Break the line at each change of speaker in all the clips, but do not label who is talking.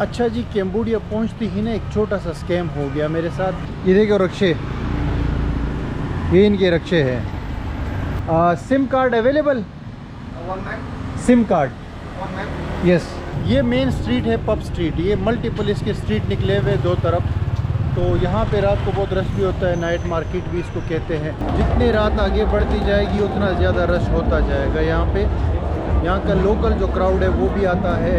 अच्छा जी, कैम्बोडिया पहुंचते ही ना एक छोटा सा स्कैम हो गया मेरे साथ। ये देखो रक्शे, ये इनके रक्शे हैं। SIM card available? SIM card yes. ये मेन स्ट्रीट है पब स्ट्रीट, ये मल्टीपल इसके स्ट्रीट निकले हुए दो तरफ। तो यहाँ पे रात को बहुत रश भी होता है, नाइट मार्केट भी इसको कहते हैं। जितनी रात आगे बढ़ती जाएगी उतना ज़्यादा रश होता जाएगा यहाँ पे। यहाँ का लोकल जो क्राउड है वो भी आता है।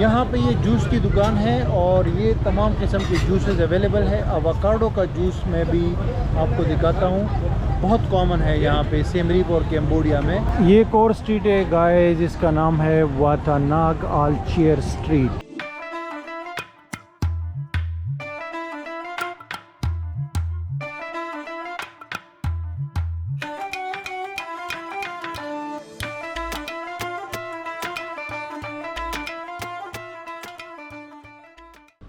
यहाँ पे ये जूस की दुकान है और ये तमाम किस्म के जूसेस अवेलेबल है। अवाकाडो का जूस मैं भी आपको दिखाता हूँ, बहुत कॉमन है यहाँ पे सिम रीप और कैम्बोडिया में। ये एक और स्ट्रीट है गाइस, जिसका नाम है वाटानाग आलचियर street.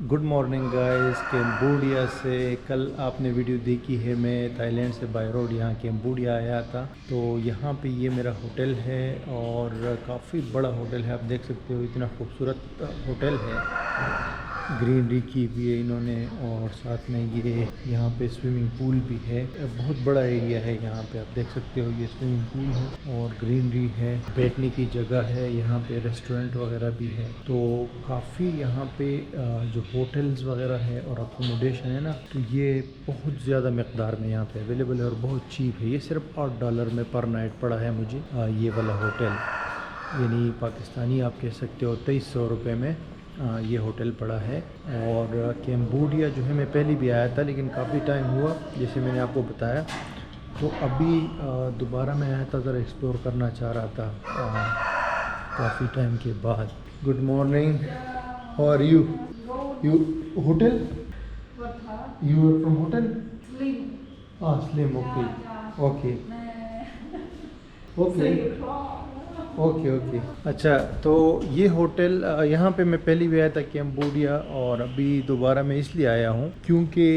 Good morning guys. Cambodia से कल आपने वीडियो देखी है, मैं थाईलैंड से बाय रोड यहाँ कैम्बोडिया आया था। तो यहाँ पे ये मेरा होटल है और काफ़ी बड़ा होटल है, आप देख सकते हो इतना खूबसूरत होटल है। ग्रीनरी की भी है इन्होंने और साथ में ये यहाँ पे स्विमिंग पूल भी है। बहुत बड़ा एरिया है यहाँ पे, आप देख सकते हो ये स्विमिंग पूल है और ग्रीनरी है, बैठने की जगह है, यहाँ पे रेस्टोरेंट वगैरह भी है। तो काफ़ी यहाँ पे जो होटल्स वगैरह है और अकोमोडेशन है ना, तो ये बहुत ज़्यादा मकदार में यहाँ पे अवेलेबल है और बहुत चीप है। ये सिर्फ $8 में पर नाइट पड़ा है मुझे ये वाला होटल, यानी पाकिस्तानी आप कह सकते हो 2300 रुपये में ये होटल पड़ा है। और कैम्बोडिया जो है मैं पहले भी आया था लेकिन काफ़ी टाइम हुआ, जैसे मैंने आपको बताया। तो अभी दोबारा मैं आया था, ज़रा एक्सप्लोर करना चाह रहा था काफ़ी टाइम के बाद। Good morning, how are you? You hotel? You are from hotel? Slim, okay okay okay okay okay. अच्छा, तो ये होटल यहाँ पे मैं पहली भी आया था कैम्बोडिया और अभी दोबारा मैं इसलिए आया हूँ क्योंकि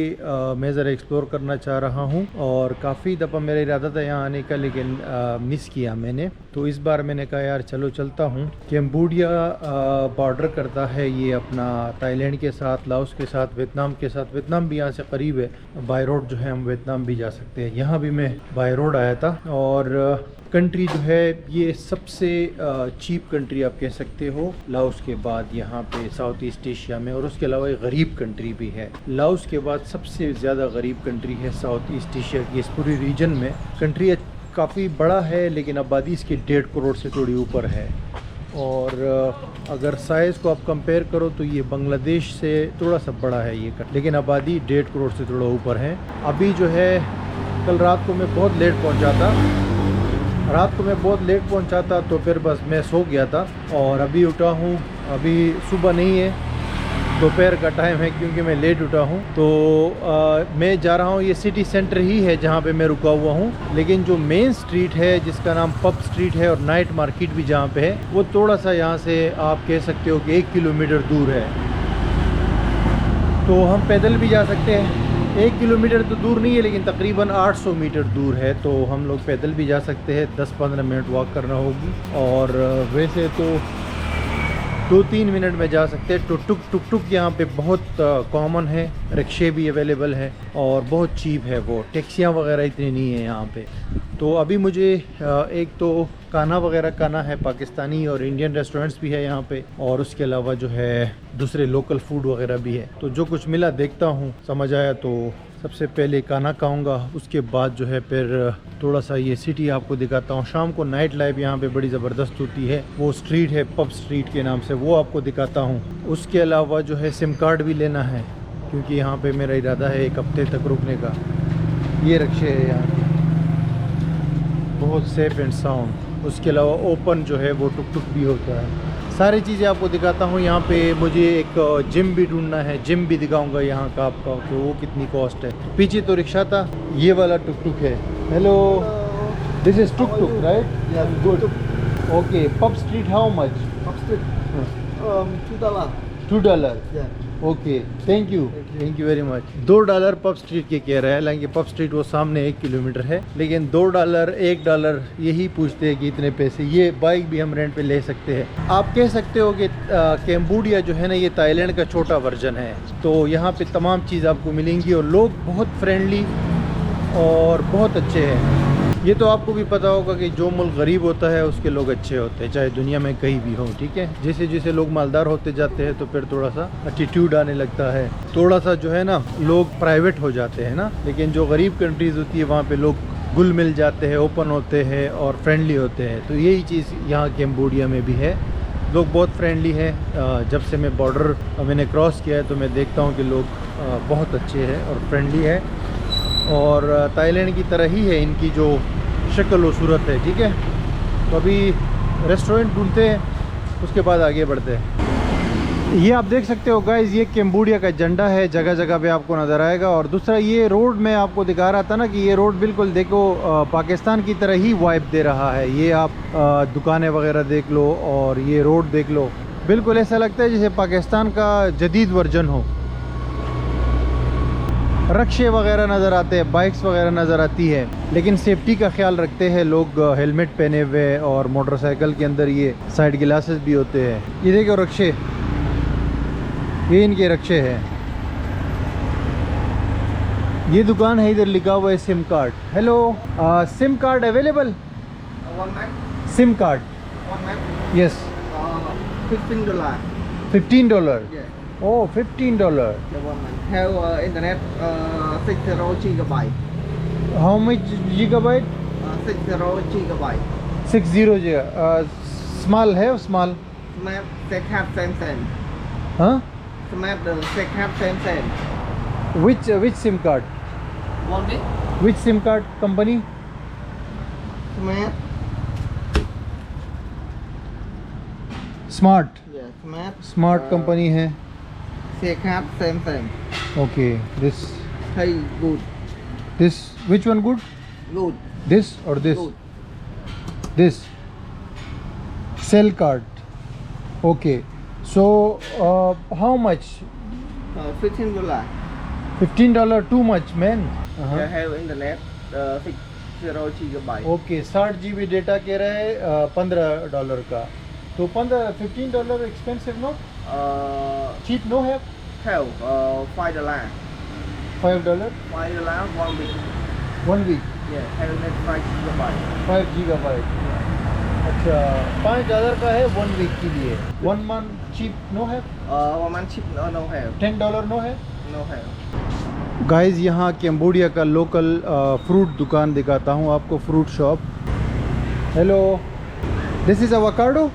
मैं ज़रा एक्सप्लोर करना चाह रहा हूँ और काफ़ी दफ़ा मेरा इरादा था यहाँ आने का लेकिन मिस किया मैंने। तो इस बार मैंने कहा यार चलो चलता हूँ। कैम्बोडिया बॉर्डर करता है ये अपना थाईलैंड के साथ, लाओस के साथ, वियतनाम के साथ। वियतनाम भी यहाँ से करीब है, बाय रोड जो है हम वियतनाम भी जा सकते हैं। यहाँ भी मैं बाय रोड आया था और कंट्री जो है ये सबसे चीप कंट्री आप कह सकते हो लाओस के बाद यहाँ पे साउथ ईस्ट एशिया में, और उसके अलावा एक गरीब कंट्री भी है। लाओस के बाद सबसे ज़्यादा गरीब कंट्री है साउथ ईस्ट एशिया की इस पूरी रीजन में। कंट्री काफ़ी बड़ा है लेकिन आबादी इसकी 1.5 करोड़ से थोड़ी ऊपर है। और अगर साइज़ को आप कंपेयर करो तो ये बांग्लादेश से थोड़ा सा बड़ा है ये, लेकिन आबादी 1.5 करोड़ से थोड़ा ऊपर है। अभी जो है कल रात को मैं बहुत लेट पहुंचा था, तो फिर बस मैं सो गया था और अभी उठा हूँ। अभी सुबह नहीं है, दोपहर का टाइम है क्योंकि मैं लेट उठा हूँ। तो मैं जा रहा हूँ, ये सिटी सेंटर ही है जहाँ पे मैं रुका हुआ हूँ, लेकिन जो मेन स्ट्रीट है जिसका नाम पब स्ट्रीट है और नाइट मार्केट भी जहाँ पे है, वो थोड़ा सा यहाँ से आप कह सकते हो कि 1 किलोमीटर दूर है। तो हम पैदल भी जा सकते हैं, 1 किलोमीटर तो दूर नहीं है लेकिन तकरीबन 800 मीटर दूर है। तो हम लोग पैदल भी जा सकते हैं, 10-15 मिनट वॉक करना होगी। और वैसे तो 2-3 मिनट में जा सकते हैं। टुक यहाँ पे बहुत कॉमन है, रिक्शे भी अवेलेबल है और बहुत चीप है वो, टैक्सियाँ वगैरह इतनी नहीं है यहाँ पे। तो अभी मुझे एक तो खाना वगैरह खाना है, पाकिस्तानी और इंडियन रेस्टोरेंट्स भी है यहाँ पे, और उसके अलावा जो है दूसरे लोकल फूड वगैरह भी है। तो जो कुछ मिला देखता हूँ, समझ आया तो सबसे पहले खाना खाऊंगा, उसके बाद जो है फिर थोड़ा सा ये सिटी आपको दिखाता हूँ। शाम को नाइट लाइफ यहाँ पे बड़ी ज़बरदस्त होती है, वो स्ट्रीट है पब स्ट्रीट के नाम से, वो आपको दिखाता हूँ। उसके अलावा जो है सिम कार्ड भी लेना है क्योंकि यहाँ पे मेरा इरादा है 1 हफ्ते तक रुकने का। ये रिक्शे है यहाँ पे, बहुत सेफ एंड साउंड। उसके अलावा ओपन जो है वो टुक भी होता है। सारी चीज़ें आपको दिखाता हूँ। यहाँ पे मुझे एक जिम भी ढूंढना है, जिम भी दिखाऊंगा यहाँ का आपका कि वो कितनी कॉस्ट है। पीछे तो रिक्शा था, ये वाला टुक है। Hello, this is tuk right? Yeah good, okay. Pub street how much?
Pub street, $2.
$2? Okay, thank you very much. $2 pub street के कह रहा है, हालांकि पब स्ट्रीट वो सामने 1 किलोमीटर है, लेकिन $2 $1 यही पूछते हैं कि इतने पैसे। ये बाइक भी हम रेंट पे ले सकते हैं। आप कह सकते हो कि कैम्बोडिया जो है ना, ये थाईलैंड का छोटा वर्जन है। तो यहाँ पे तमाम चीज़ आपको मिलेंगी और लोग बहुत फ्रेंडली और बहुत अच्छे हैं। ये तो आपको भी पता होगा कि जो मुल्क गरीब होता है उसके लोग अच्छे होते हैं, चाहे दुनिया में कहीं भी हो, ठीक है। जैसे जैसे लोग मालदार होते जाते हैं तो फिर थोड़ा सा एटीट्यूड आने लगता है, थोड़ा सा जो है ना लोग प्राइवेट हो जाते हैं ना। लेकिन जो गरीब कंट्रीज़ होती है वहाँ पे लोग घुल मिल जाते हैं, ओपन होते हैं और फ्रेंडली होते हैं। तो यही चीज़ यहाँ कैम्बोडिया में भी है, लोग बहुत फ्रेंडली हैं। जब से मैं बॉर्डर मैंने क्रॉस किया है तो मैं देखता हूँ कि लोग बहुत अच्छे हैं और फ्रेंडली है, और थाईलैंड की तरह ही है इनकी जो शक्ल व सूरत है, ठीक है। तो अभी रेस्टोरेंट ढूंढते हैं, उसके बाद आगे बढ़ते हैं। ये आप देख सकते हो गाइस, ये कैम्बोडिया का झंडा है, जगह जगह पे आपको नज़र आएगा। और दूसरा ये रोड मैं आपको दिखा रहा था ना कि ये रोड बिल्कुल देखो पाकिस्तान की तरह ही वाइब दे रहा है। ये आप दुकानें वगैरह देख लो और ये रोड देख लो, बिल्कुल ऐसा लगता है जैसे पाकिस्तान का जदीद वर्जन हो। रक्शे वगैरह नज़र आते हैं, बाइक्स वगैरह नज़र आती है, लेकिन सेफ्टी का ख्याल रखते हैं लोग, हेलमेट पहने हुए, और मोटरसाइकिल के अंदर ये साइड ग्लासेस भी होते हैं। ये देखो रक्शे, ये इनके रक्शे हैं। ये दुकान है, इधर लिखा हुआ है SIM card. Hello, SIM card available? SIM card? Yes.
$15.
$15?
Yeah.
Oh, $15.
The one have internet 60 gigabyte.
How much gigabyte?
60 gigabyte.
60 giga. Small है, small?
Smart second Samsung.
Huh?
Smart second Samsung.
Which SIM card?
One day.
Which SIM card company?
Smart.
Smart.
Yeah, smart.
Smart company है.
Second Samsung.
Okay. This.
Hey, good.
This. Which one good?
Good.
This or this?
Good.
This. Cell card. Okay. So how much?
$15.
$15 too much, man.
They have internet 60 gigabyte.
Okay, 60 GB data कह रहे हैं $15 का। तो $15 expensive no? Cheap no है?
Have $5.
$5?
$5 1 week.
1 week?
Yeah, have net 5 gigabyte.
5 GB। अच्छा, $5 का है 1 week के लिए। 1 month चीप नो है?
1 month cheap no have.
$10 no है?
No have.
गाइस, यहाँ कैम्बोडिया का लोकल फ्रूट दुकान दिखाता हूँ आपको, fruit shop. Hello, this is avocado?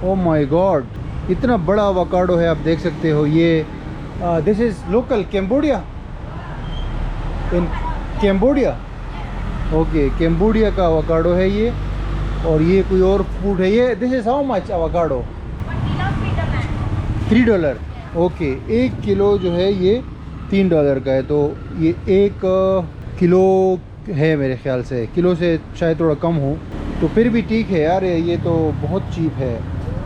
Oh my God, इतना बड़ा अवाकाडो है, आप देख सकते हो। ये this is local Cambodia, in Cambodia. Okay, Cambodia का अवाकाडो है ये, और ये कोई और फूड है ये। This is how much avocado? $3। Okay, 1 kilo जो है ये $3 का है। तो ये 1 किलो है मेरे ख्याल से, किलो से शायद थोड़ा कम हो, तो फिर भी ठीक है यार, ये तो बहुत चीप है।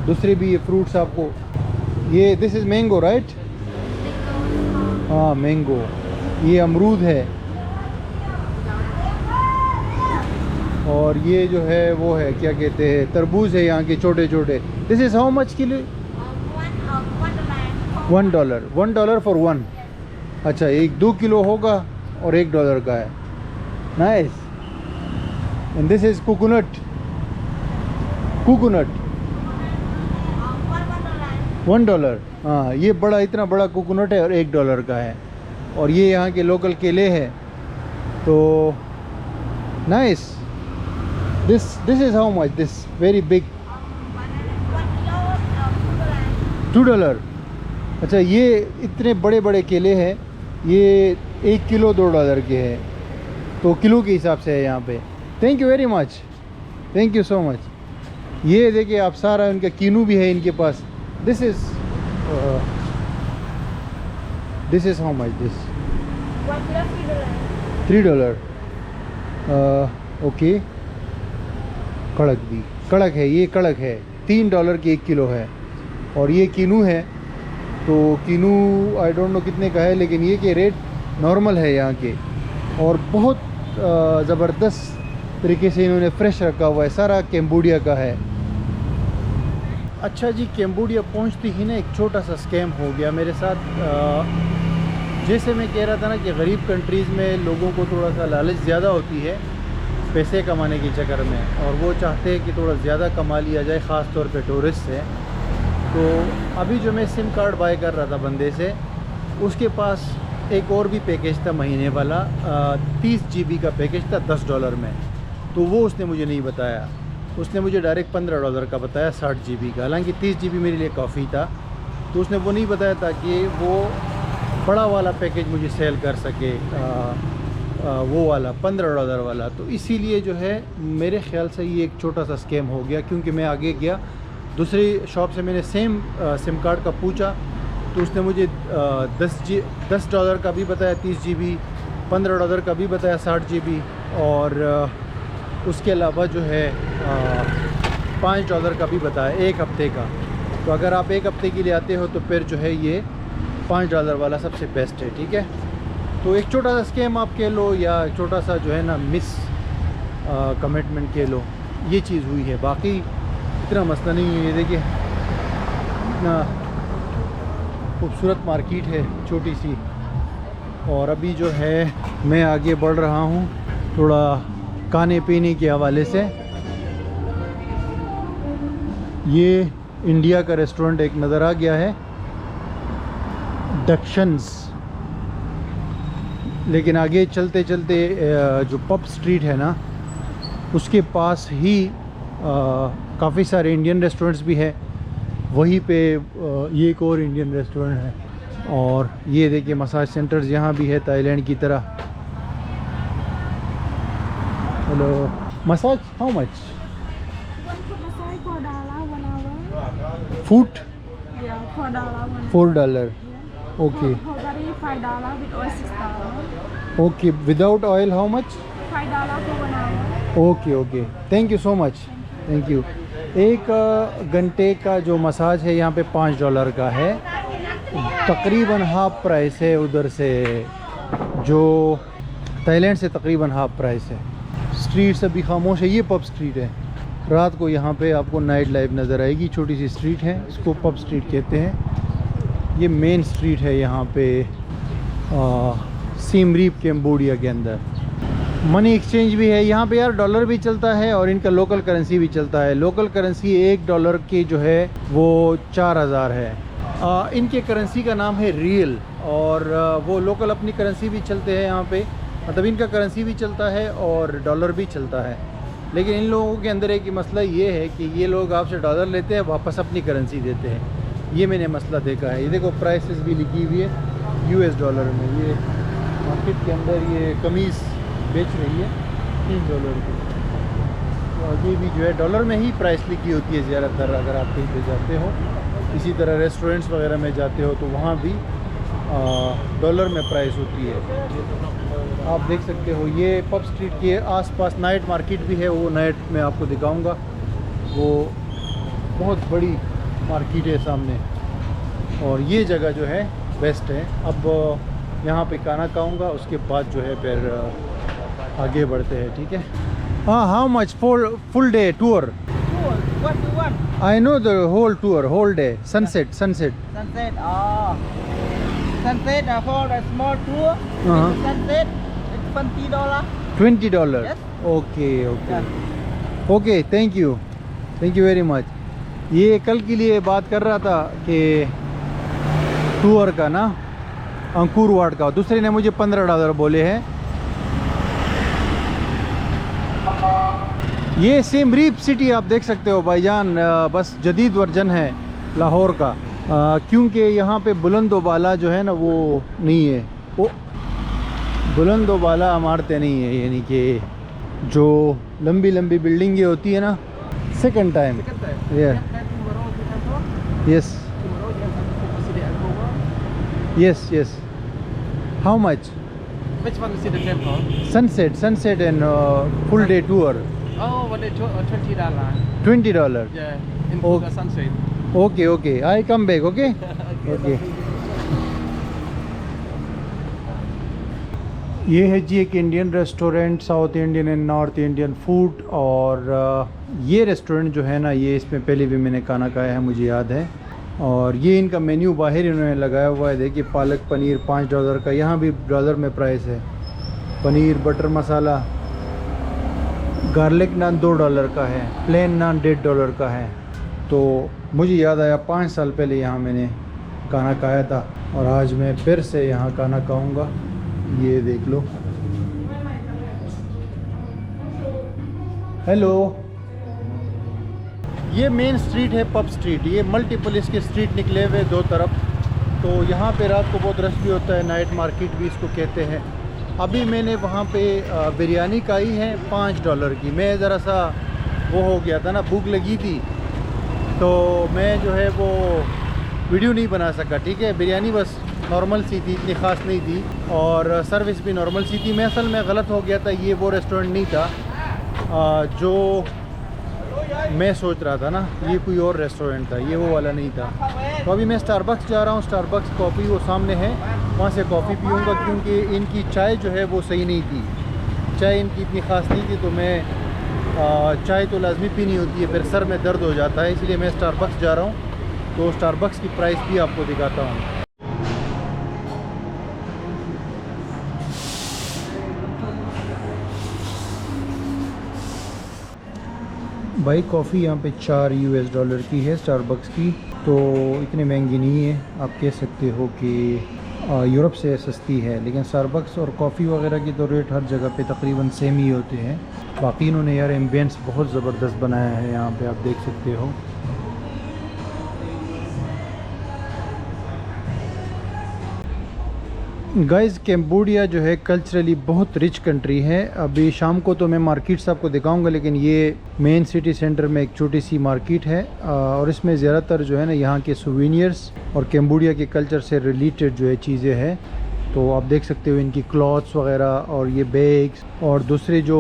दूसरे भी ये फ्रूट्स आपको, ये दिस इज़ मैंगो राइट? हाँ, मैंगो। ये अमरूद है, और ये जो है वो है, क्या कहते हैं, तरबूज है यहाँ के छोटे छोटे। This is how much kilo? $1। $1 for 1। अच्छा, 2 किलो होगा और $1 का है। Nice. And this is coconut. Coconut $1। हाँ, ये बड़ा, इतना बड़ा कोकोनट है और $1 का है। और ये यहाँ के लोकल केले हैं। तो nice. This is how much? This very big $2। अच्छा, ये इतने बड़े बड़े केले हैं, ये 1 किलो $2 के हैं, तो किलो के हिसाब से है यहाँ पे। Thank you very much, thank you so much. ये देखिए आप, सारा उनका कीनू भी है इनके पास। This is how much? This $3। Okay, कड़क भी, कड़क है, ये कड़क है। $3 की 1 किलो है। और ये कीनू है, तो किनू आई डोंट नो कितने का है, लेकिन ये कि रेट नॉर्मल है यहाँ के, और बहुत ज़बरदस्त तरीके से इन्होंने फ्रेश रखा हुआ है। सारा कैम्बोडिया का है। अच्छा जी, कैम्बोडिया पहुँचती ही ना एक छोटा सा स्कैम हो गया मेरे साथ। जैसे मैं कह रहा था ना कि गरीब कंट्रीज़ में लोगों को थोड़ा सा लालच ज़्यादा होती है पैसे कमाने के चक्कर में, और वो चाहते हैं कि थोड़ा ज़्यादा कमा लिया जाए, ख़ास तौर पे टूरिस्ट से। तो अभी जो मैं सिम कार्ड बाय कर रहा था बंदे से, उसके पास एक और भी पैकेज था महीने वाला, 30 GB का पैकेज था $10 में। तो वो उसने मुझे नहीं बताया, उसने मुझे डायरेक्ट $15 का बताया 60 GB का। हालांकि 30 GB मेरे लिए काफ़ी था, तो उसने वो नहीं बताया ताकि वो बड़ा वाला पैकेज मुझे सेल कर सके, वो वाला $15 वाला। तो इसीलिए जो है मेरे ख्याल से ये एक छोटा सा स्कैम हो गया, क्योंकि मैं आगे गया दूसरी शॉप से, मैंने सेम सिम कार्ड का पूछा, तो उसने मुझे $10 का भी बताया 30 GB, $15 का भी बताया 60 GB, और उसके अलावा जो है $5 का भी बताया एक हफ़्ते का। तो अगर आप एक हफ़्ते के लिए आते हो तो फिर जो है ये $5 वाला सबसे बेस्ट है, ठीक है। तो एक छोटा सा स्कैम आप कह लो, या छोटा सा जो है ना मिस कमिटमेंट कह लो, ये चीज़ हुई है। बाकी इतना मसला नहीं है। ये देखिए इतना खूबसूरत मार्केट है, छोटी सी। और अभी जो है मैं आगे बढ़ रहा हूँ थोड़ा खाने पीने के हवाले से। ये इंडिया का रेस्टोरेंट एक नज़र आ गया है, दक्षन्स। लेकिन आगे चलते चलते जो पब स्ट्रीट है ना, उसके पास ही काफ़ी सारे इंडियन रेस्टोरेंट्स भी है। वहीं पे ये एक और इंडियन रेस्टोरेंट है। और ये देखिए मसाज सेंटर्स यहाँ भी है थाईलैंड की तरह। Hello, massage how much?
Massage $4 1 hour.
Foot
Yeah, $4 1
$4. Okay
Hogari $5 with oil $6.
Okay, without oil how much?
$5 for 1 hour.
Okay okay, thank you so much, thank you. एक घंटे का जो मसाज है यहाँ पे $5 का है, तकरीबन हाफ प्राइस है उधर से, जो थाईलैंड से तकरीबन हाफ प्राइस है। स्ट्रीट्स अभी खामोश है। ये पब स्ट्रीट है। रात को यहाँ पे आपको नाइट लाइफ नज़र आएगी। छोटी सी स्ट्रीट है, इसको पब स्ट्रीट कहते हैं। ये मेन स्ट्रीट है यहाँ पे सिम रीप कैम्बोडिया के अंदर। मनी एक्सचेंज भी है यहाँ पे यार, डॉलर भी चलता है और इनका लोकल करेंसी भी चलता है। लोकल करेंसी $1 की जो है वो 4000 है। इनके करेंसी का नाम है रियल, और वो लोकल अपनी करेंसी भी चलते हैं यहाँ पे, मतलब इनका करेंसी भी चलता है और डॉलर भी चलता है। लेकिन इन लोगों के अंदर एक मसला ये है कि ये लोग आपसे डॉलर लेते हैं, वापस अपनी करेंसी देते हैं। ये मैंने मसला देखा है। ये देखो प्राइसेस भी लिखी हुई है $, में। ये मार्केट के अंदर ये कमीज़ बेच रही है $3 की। तो आगे भी जो है डॉलर में ही प्राइस लिखी होती है ज़्यादातर, अगर आप कहीं पे जाते हो। इसी तरह रेस्टोरेंट्स वगैरह में जाते हो तो वहाँ भी डॉलर में प्राइस होती है। आप देख सकते हो ये पब स्ट्रीट के आसपास नाइट मार्केट भी है, वो नाइट में आपको दिखाऊंगा। वो बहुत बड़ी मार्केट है सामने, और ये जगह जो है बेस्ट है। अब यहाँ पे खाना खाऊंगा, उसके बाद जो है फिर आगे बढ़ते हैं, ठीक है। हाँ, how much for full day tour?
What do you want?
I know the whole tour, whole day, sunset.
Sunset. Sunset for the small tour. Sunset it's $20.
$20।
Yes.
Okay okay okay, thank you very much. ये कल के लिए बात कर रहा था कि tour का ना, अंकुर वाट का, दूसरे ने मुझे $15 बोले हैं। ये सिम रीप सिटी आप देख सकते हो भाईजान, बस जदीद वर्जन है लाहौर का, क्योंकि यहाँ पे बुलंदोबाला जो है ना वो नहीं है, वो बुलंदोबाला इमारतें नहीं है, यानी कि जो लंबी लंबी बिल्डिंगें होती है ना। Second time yes yes yes. How much?
Which one is the temple?
Sunset and full day tour.
Oh, what $20.
$20.
Yeah, in
Oh.
the sunset.
Okay, I come back, okay? Okay. ये है जी एक Indian restaurant, south Indian and north Indian food. और ये restaurant जो है ना, ये इसमें पहले भी मैंने खाना खाया है, मुझे याद है। और ये इनका मेन्यू बाहर इन्होंने लगाया हुआ है, देखिए पालक पनीर $5 का, यहाँ भी डॉलर में प्राइस है। पनीर बटर मसाला, गार्लिक नान $2 का है, प्लेन नान $1.5 का है। तो मुझे याद आया 5 साल पहले यहाँ मैंने खाना खाया था और आज मैं फिर से यहाँ खाना खाऊंगा। ये देख लो। हेलो, ये मेन स्ट्रीट है पब स्ट्रीट। ये मल्टीपल इसके स्ट्रीट निकले हुए दो तरफ। तो यहाँ पे रात को बहुत रश भी होता है, नाइट मार्केट भी इसको कहते हैं। अभी मैंने वहाँ पे बिरयानी खाई है $5 की। मैं ज़रा सा वो हो गया था ना, भूख लगी थी, तो मैं जो है वो वीडियो नहीं बना सका। ठीक है, बिरयानी बस नॉर्मल सी थी, इतनी ख़ास नहीं थी, और सर्विस भी नॉर्मल सी थी। मैं असल में गलत हो गया था, ये वो रेस्टोरेंट नहीं था जो मैं सोच रहा था ना, ये कोई और रेस्टोरेंट था, ये वो वाला नहीं था। तो अभी मैं स्टारबक्स जा रहा हूँ। स्टारबक्स कॉफ़ी वो सामने है, वहाँ से कॉफ़ी पीऊँगा, क्योंकि इनकी चाय जो है वो सही नहीं थी। चाय इनकी इतनी ख़ास नहीं थी, तो मैं चाय तो लाजमी पीनी होती है, फिर सर में दर्द हो जाता है, इसलिए मैं स्टारबक्स जा रहा हूँ। तो स्टारबक्स की प्राइस भी आपको दिखाता हूँ। भाई कॉफ़ी यहाँ पे $4 की है स्टारबक्स की, तो इतनी महंगी नहीं है। आप कह सकते हो कि यूरोप से सस्ती है, लेकिन स्टारबक्स और कॉफ़ी वगैरह की तो रेट हर जगह पे तकरीबन सेम ही होते हैं। बाकी इन्होंने यार एम्बियंस बहुत ज़बरदस्त बनाया है यहाँ पे, आप देख सकते हो। गाइज़ कैम्बोडिया जो है कल्चरली बहुत रिच कंट्री है। अभी शाम को तो मैं मार्केट्स आपको दिखाऊंगा, लेकिन ये मेन सिटी सेंटर में एक छोटी सी मार्केट है और इसमें ज़्यादातर जो है ना यहाँ के सुवेनियर्स और कैम्बोडिया के कल्चर से रिलेटेड जो है चीज़ें हैं। तो आप देख सकते हो इनकी क्लॉथ्स वगैरह और ये बैग्स और दूसरे जो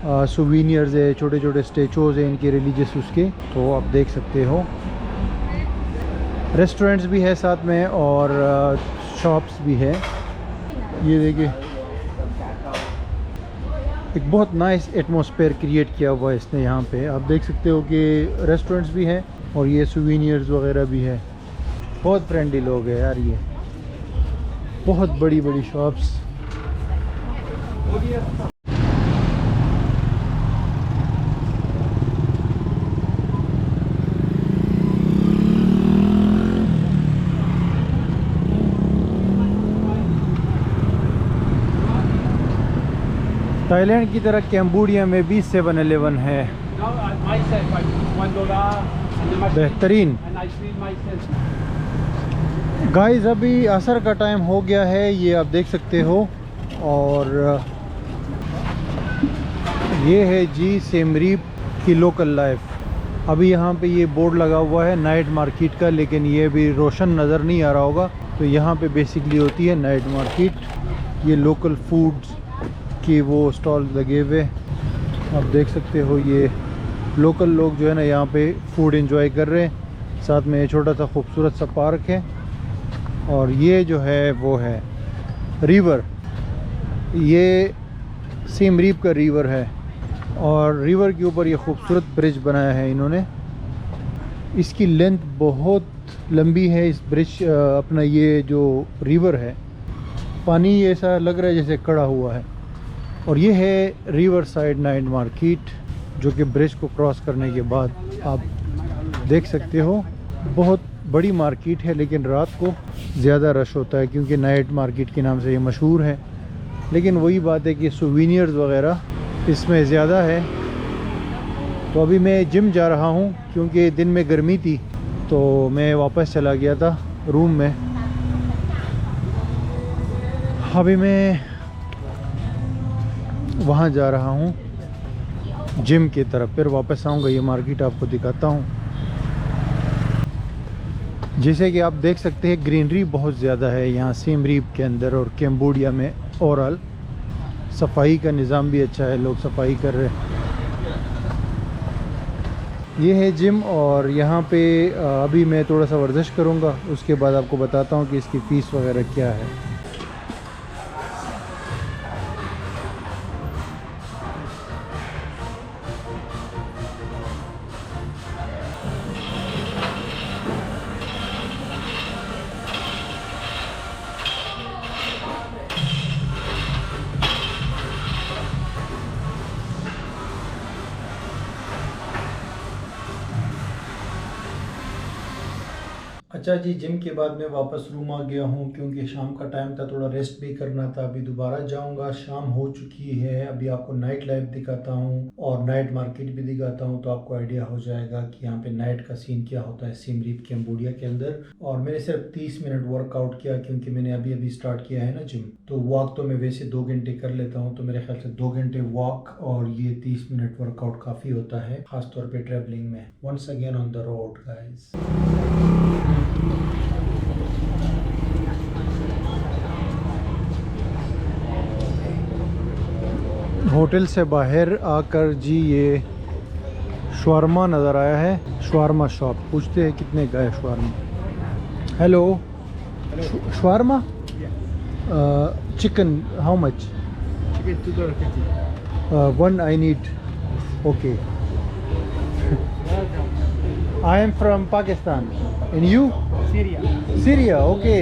सुवेनियर्स है, छोटे छोटे स्टेचूज़ हैं इनके रिलीजियस उसके, तो आप देख सकते हो। रेस्टोरेंट्स भी है साथ में और शॉप्स भी है। ये देखिए एक बहुत नाइस एटमॉस्फेयर क्रिएट किया हुआ है इसने यहाँ पे। आप देख सकते हो कि रेस्टोरेंट्स भी हैं और ये सुवेनियर्स वगैरह भी है। बहुत फ्रेंडली लोग हैं यार, ये बहुत बड़ी बड़ी शॉप्स। थाईलैंड की तरह कैम्बोडिया में भी 7-Eleven है, बेहतरीन। गाइस अभी असर का टाइम हो गया है, ये आप देख सकते हो। और ये है जी सिम रीप की लोकल लाइफ। अभी यहाँ पे ये बोर्ड लगा हुआ है नाइट मार्केट का, लेकिन ये भी रोशन नज़र नहीं आ रहा होगा। तो यहाँ पे बेसिकली होती है नाइट मार्केट। ये लोकल फूड्स कि वो स्टॉल लगे हुए आप देख सकते हो। ये लोकल लोग जो है ना यहाँ पे फूड एंजॉय कर रहे हैं। साथ में ये छोटा सा खूबसूरत सा पार्क है और ये जो है वो है रिवर। ये सिम रीप का रिवर है और रिवर के ऊपर ये खूबसूरत ब्रिज बनाया है इन्होंने। इसकी लेंथ बहुत लंबी है। इस ब्रिज अपना ये जो रिवर है, पानी ऐसा लग रहा है जैसे कड़ा हुआ है। और ये है रिवर साइड नाइट मार्केट, जो कि ब्रिज को क्रॉस करने के बाद आप देख सकते हो। बहुत बड़ी मार्केट है, लेकिन रात को ज़्यादा रश होता है क्योंकि नाइट मार्केट के नाम से ये मशहूर है। लेकिन वही बात है कि सुवेनियर्स वगैरह इसमें ज़्यादा है। तो अभी मैं जिम जा रहा हूँ क्योंकि दिन में गर्मी थी, तो मैं वापस चला गया था रूम में। अभी मैं वहाँ जा रहा हूँ जिम की तरफ, फिर वापस आऊँगा। ये मार्केट आपको दिखाता हूँ। जैसे कि आप देख सकते हैं ग्रीनरी बहुत ज़्यादा है यहाँ सिम रीप के अंदर और कैम्बोडिया में। ओवरऑल सफाई का निज़ाम भी अच्छा है, लोग सफाई कर रहे हैं। ये है जिम और यहाँ पे अभी मैं थोड़ा सा वर्जिश करूँगा, उसके बाद आपको बताता हूँ कि इसकी फ़ीस वगैरह क्या है। अच्छा जी, जिम के बाद मैं वापस रूम आ गया हूँ क्योंकि शाम का टाइम था, थोड़ा रेस्ट भी करना था। अभी दोबारा जाऊँगा, शाम हो चुकी है। अभी आपको नाइट लाइफ दिखाता हूँ और नाइट मार्केट भी दिखाता हूँ, तो आपको आइडिया हो जाएगा कि यहाँ पे नाइट का सीन क्या होता है सिम रीप कैम्बोडिया के अंदर। और मैंने सिर्फ 30 मिनट वर्कआउट किया क्योंकि मैंने अभी अभी स्टार्ट किया है ना जिम। तो वॉक तो मैं वैसे 2 घंटे कर लेता हूँ, तो मेरे ख्याल से 2 घंटे वॉक और ये 30 मिनट वर्कआउट काफ़ी होता है, खासतौर पर ट्रेवलिंग में। Once again on the road guys. Hotel से बाहर आकर जी ये शवारमा नज़र आया है, शवारमा शॉप। पूछते हैं कितने का है shawarma. Hello, shawarma chicken how much?
Chicken $2.50.
One I need. Okay. I am from Pakistan. And you?
Syria.
Syria. Okay.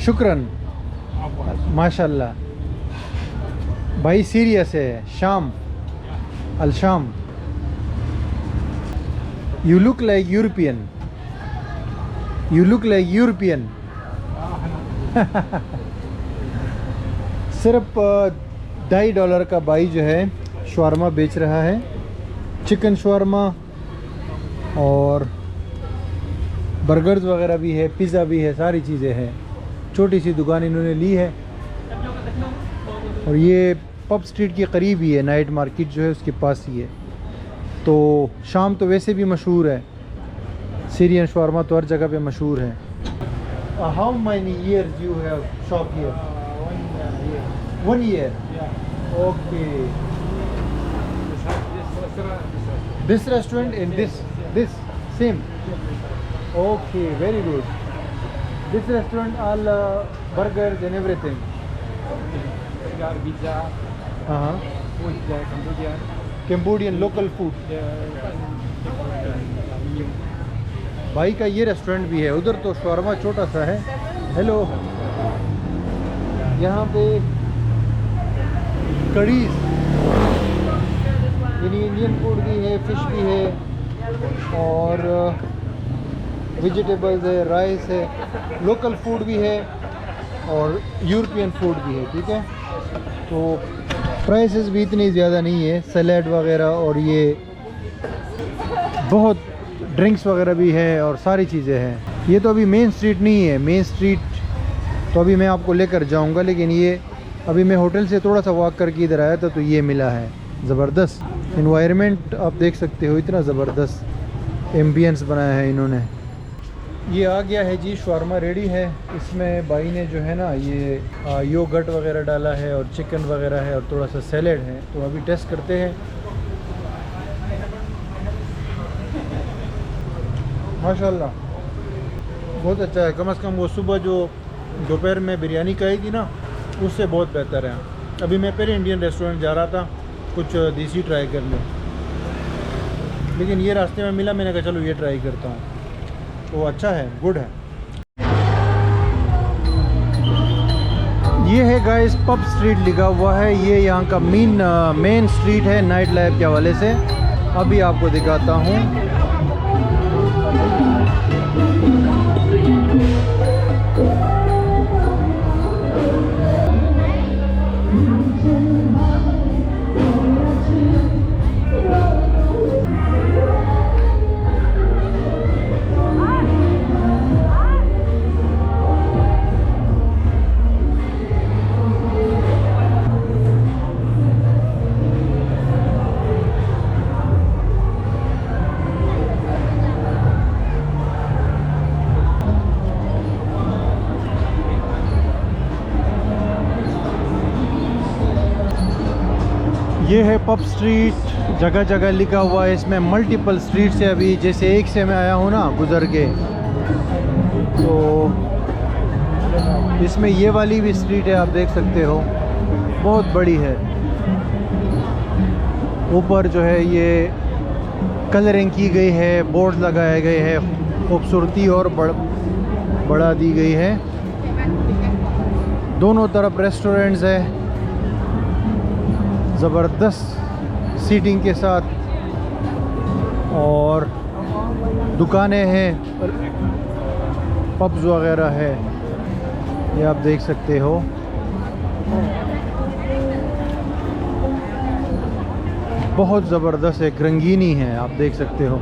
शुक्रन, माशाल्लाह। भाई सीरिया से है, शाम, अल शाम। You look like European. You look like European. सिर्फ $2.5 का भाई जो है शवारमा बेच रहा है, चिकन शवारमा, और बर्गर्स वगैरह भी है, पिज़्ज़ा भी है, सारी चीज़ें हैं। छोटी सी दुकान इन्होंने ली है और ये पब स्ट्रीट के करीब ही है, नाइट मार्केट जो है उसके पास ही है। तो शाम तो वैसे भी मशहूर है, सीरियन शवारमा तो हर जगह पे मशहूर है। How many years you have shop here? 1 year. Okay. This restaurant and this same. Okay, very good. This restaurant all burgers and everything.
Pizza, food,
Cambodian local food. भाई का ये रेस्टोरेंट भी है, उधर तो शवारमा छोटा सा है। हेलो, यहाँ पे कड़ी यानी इंडियन फूड भी है, फिश भी है, और वेजिटेबल्स है, राइस है, लोकल फूड भी है और यूरोपियन फूड भी है। ठीक है, तो प्राइसेस भी इतनी ज़्यादा नहीं है, सैलेड वगैरह, और ये बहुत ड्रिंक्स वगैरह भी है और सारी चीज़ें हैं। ये तो अभी मेन स्ट्रीट नहीं है, मेन स्ट्रीट तो अभी मैं आपको लेकर जाऊंगा, लेकिन ये अभी मैं होटल से थोड़ा सा वॉक करके इधर आया था तो ये मिला है। ज़बरदस्त इन्वायरमेंट आप देख सकते हो, इतना ज़बरदस्त एम्बियंस बनाया है इन्होंने। ये आ गया है जी, शवारमा रेडी है। इसमें भाई ने जो है ना ये योगर्ट वगैरह डाला है और चिकन वगैरह है और थोड़ा सा सैलेड है, तो अभी टेस्ट करते हैं। माशाल्लाह बहुत अच्छा है, कम से कम वो सुबह जो दोपहर में बिरयानी खाई थी ना, उससे बहुत बेहतर है। अभी मैं पहले इंडियन रेस्टोरेंट जा रहा था कुछ देसी ट्राई कर लूँ, लेकिन ये रास्ते में मिला, मैंने कहा चलो ये ट्राई करता हूँ, तो अच्छा है, गुड है। ये है गाइस पब स्ट्रीट लिखा हुआ है, ये यहाँ का मेन स्ट्रीट है नाइट लाइफ के हवाले से। अभी आपको दिखाता हूँ। ये है पब स्ट्रीट, जगह जगह लिखा हुआ है, इसमें मल्टीपल स्ट्रीट से, अभी जैसे एक से मैं आया हूँ ना गुजर के, तो इसमें ये वाली भी स्ट्रीट है, आप देख सकते हो, बहुत बड़ी है। ऊपर जो है ये कलरिंग की गई है, बोर्ड लगाए गए हैं, खूबसूरती और बढ़ा दी गई है। दोनों तरफ रेस्टोरेंट्स है, ज़बरदस्त सीटिंग के साथ, और दुकानें हैं, पब्स वगैरह है, ये आप देख सकते हो। बहुत ज़बरदस्त एक रंगीनी है, आप देख सकते हो।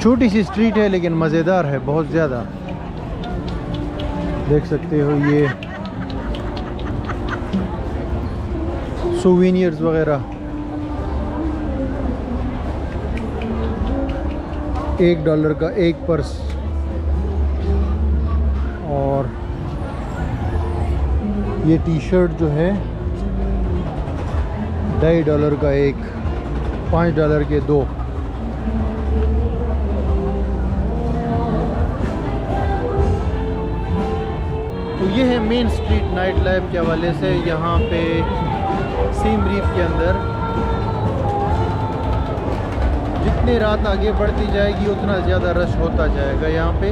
छोटी सी स्ट्रीट है लेकिन मज़ेदार है बहुत ज़्यादा, देख सकते हो। ये सोवेनियर्स वगैरह, $1 का एक पर्स, और ये टी शर्ट जो है $2.5 का एक, $5 के 2। तो ये है मेन स्ट्रीट नाइट लाइफ के हवाले से। यहाँ पे सीम रीप के अंदर जितनी रात आगे बढ़ती जाएगी उतना ज़्यादा रश होता जाएगा। यहाँ पे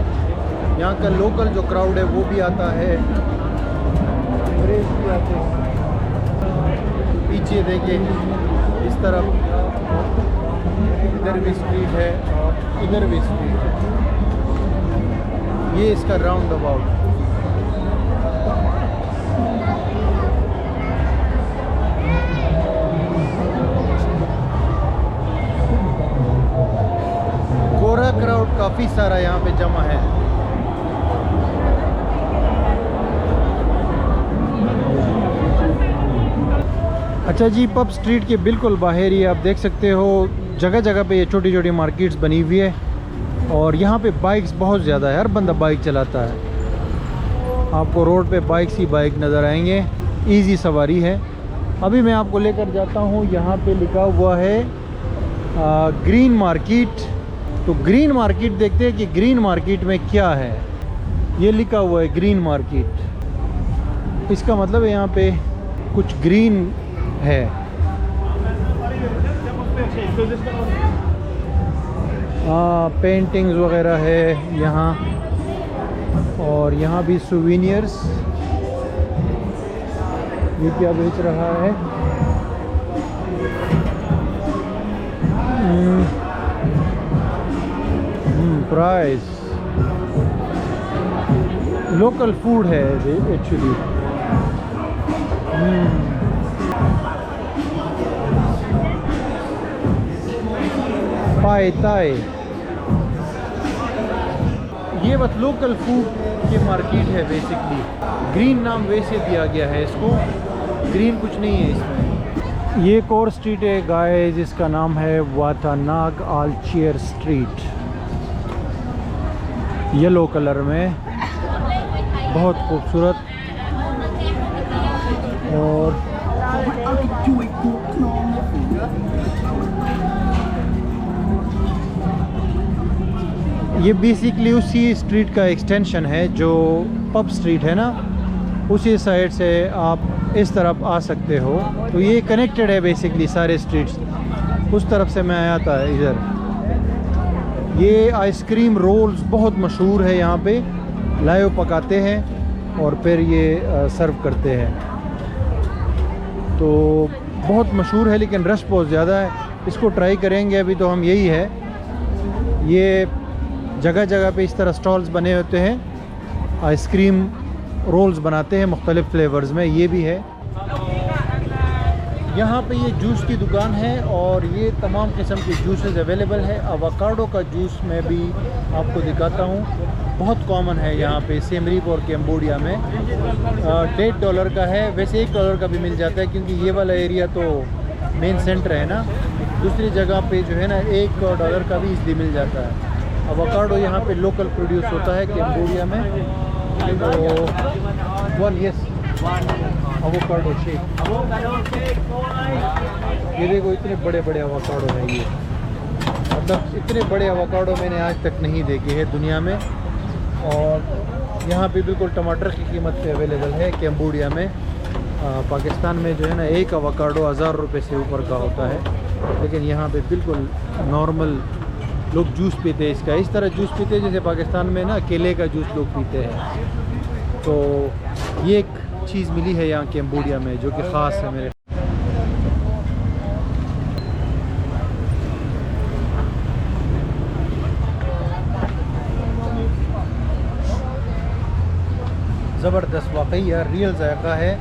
यहाँ का लोकल जो क्राउड है वो भी आता है, अंग्रेज भी आते हैं। पीछे देखें, इस तरफ इधर भी स्ट्रीट है और इधर भी स्ट्रीट है। ये इसका राउंड अबाउट। गोरा क्राउड काफ़ी सारा यहाँ पे जमा है। अच्छा जी, पब स्ट्रीट के बिल्कुल बाहर ही आप देख सकते हो, जगह जगह पे ये छोटी छोटी मार्केट्स बनी हुई है, और यहाँ पे बाइक्स बहुत ज़्यादा है, हर बंदा बाइक चलाता है। आपको रोड पे बाइक्स ही बाइक नज़र आएंगे, इजी सवारी है। अभी मैं आपको लेकर जाता हूँ, यहाँ पे लिखा हुआ है ग्रीन मार्केट। तो ग्रीन मार्केट देखते हैं कि ग्रीन मार्केट में क्या है। ये लिखा हुआ है ग्रीन मार्केट, इसका मतलब है यहाँ पे कुछ ग्रीन है। पेंटिंग्स वगैरह है यहाँ, और यहाँ भी सोवेनियर्स। ये क्या बेच रहा है? प्राइस लोकल फूड है एक्चुअली। पाए ताए, ये बस लोकल फूड की मार्केट है बेसिकली। ग्रीन नाम वैसे दिया गया है इसको, ग्रीन कुछ नहीं है इसमें। ये एक और स्ट्रीट है गाइस, जिसका नाम है वाटानाग आलचेयर स्ट्रीट, येलो कलर में, बहुत खूबसूरत। और ये बेसिकली उसी स्ट्रीट का एक्सटेंशन है जो पब स्ट्रीट है ना, उसी साइड से आप इस तरफ आ सकते हो। तो ये कनेक्टेड है बेसिकली सारे स्ट्रीट्स। उस तरफ से मैं आया था इधर। ये आइसक्रीम रोल्स बहुत मशहूर है यहाँ पे, लाइव पकाते हैं और फिर ये सर्व करते हैं। तो बहुत मशहूर है लेकिन रश बहुत ज़्यादा है, इसको ट्राई करेंगे। अभी तो हम यही है, ये जगह जगह पे इस तरह स्टॉल्स बने होते हैं, आइसक्रीम रोल्स बनाते हैं मुख्तलिफ़ फ्लेवर्स में। ये भी है यहाँ पे, ये जूस की दुकान है और ये तमाम किस्म के जूसेस अवेलेबल है। अवाकाडो का जूस मैं भी आपको दिखाता हूँ, बहुत कॉमन है यहाँ पे सिम रीप और कैम्बोडिया में। $1.5 का है, वैसे $1 का भी मिल जाता है क्योंकि ये वाला एरिया तो मेन सेंटर है ना। दूसरी जगह पे जो है ना $1 का भी इसलिए मिल जाता है। अवाकाडो यहाँ पे लोकल प्रोड्यूस होता है कैम्बोडिया में। तो अवाकाडो शेक, ये देखो इतने बड़े बड़े अवाकाडो हैं। ये मतलब इतने बड़े अवाकाडो मैंने आज तक नहीं देखे हैं दुनिया में। और यहाँ पे बिल्कुल टमाटर की कीमत पे अवेलेबल है कैम्बोडिया में। पाकिस्तान में जो है ना एक अवाकाडो 1000 रुपये से ऊपर का होता है, लेकिन यहाँ पे बिल्कुल नॉर्मल लोग जूस पीते हैं इसका। इस तरह जूस पीते हैं जैसे पाकिस्तान में ना केले का जूस लोग पीते हैं। तो ये एक चीज़ मिली है यहाँ कैम्बोडिया में जो कि ख़ास है मेरे। ज़बरदस्त वाकई यार, रियल जायका है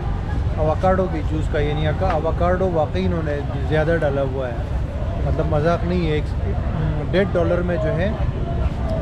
अवाकाडो की जूस का। ये नहीं का अवाकाडो वाकई इन्होंने ज़्यादा डाला हुआ है, मतलब मजाक नहीं है। $1.5 में जो है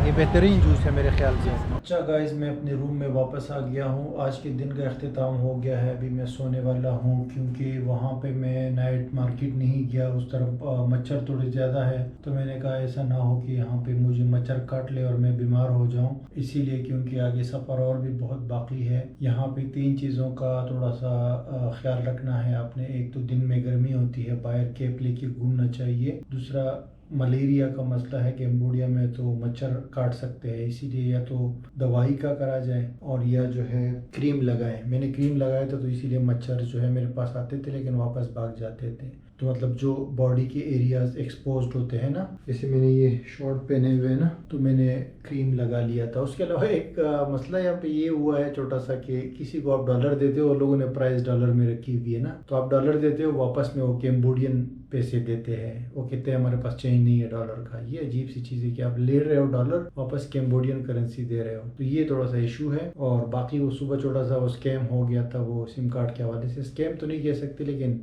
ये बेहतरीन जूस है मेरे ख्याल से। अच्छा गाइस, मैं अपने रूम में वापस आ गया हूँ। आज के दिन का अख्तिताम हो गया है, अभी मैं सोने वाला हूँ क्योंकि वहाँ पे मैं नाइट मार्केट नहीं गया, उस तरफ मच्छर थोड़े ज़्यादा है। तो मैंने कहा ऐसा ना हो कि यहाँ पे मुझे मच्छर काट ले और मैं बीमार हो जाऊँ, इसीलिए क्योंकि आगे सफ़र और भी बहुत बाकी है। यहाँ पे 3 चीज़ों का थोड़ा सा ख्याल रखना है आपने। एक तो दिन में गर्मी होती है, बाहर कैप लेके घूमना चाहिए। दूसरा मलेरिया का मसला है, कैम्बोडिया में तो मच्छर काट सकते हैं, इसीलिए या तो दवाई का करा जाए और या जो है क्रीम लगाए। मैंने क्रीम लगाया था तो इसीलिए मच्छर जो है मेरे पास आते थे लेकिन वापस भाग जाते थे। तो मतलब जो बॉडी के एरियाज एक्सपोज्ड होते हैं ना, जैसे मैंने ये शॉर्ट पहने हुए ना, तो मैंने क्रीम लगा लिया था। उसके अलावा एक मसला यहाँ पे ये हुआ है छोटा सा कि किसी को आप डॉलर देते हो और लोगों ने प्राइस डॉलर में रखी हुई है ना, तो आप डॉलर देते हो, वापस में वो कैम्बोडियन पैसे देते हैं। वो कहते हैं हमारे पास चेंज नहीं है डॉलर का। ये अजीब सी चीज़ है कि आप ले रहे हो डॉलर, वापस कैम्बोडियन करेंसी दे रहे हो, तो ये थोड़ा सा इशू है। और बाकी वो सुबह छोटा सा वो स्कैम हो गया था, वो सिम कार्ड के हवाले से। स्कैम तो नहीं कह सकते लेकिन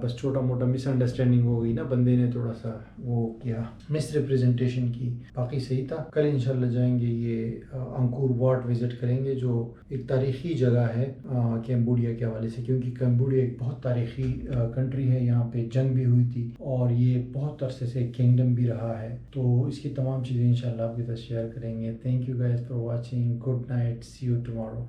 बस छोटा मोटा मिसअंडरस्टैंडिंग हो गई ना, बंदे ने थोड़ा सा वो किया, मिस रिप्रेजेंटेशन की। बाकी सही था। कल इंशाल्लाह जाएंगे ये अंकुर वाट विजिट करेंगे, जो एक तारीखी जगह है कैम्बोडिया के हवाले से, क्योंकि कैम्बोडिया एक बहुत तारीखी कंट्री है। यहाँ पे जंग भी हुई थी और ये बहुत अरसे से किंगडम भी रहा है। तो इसकी तमाम चीज़ें इंशाल्लाह आपके साथ शेयर करेंगे। Thank you guys for watching. Good night, see you tomorrow.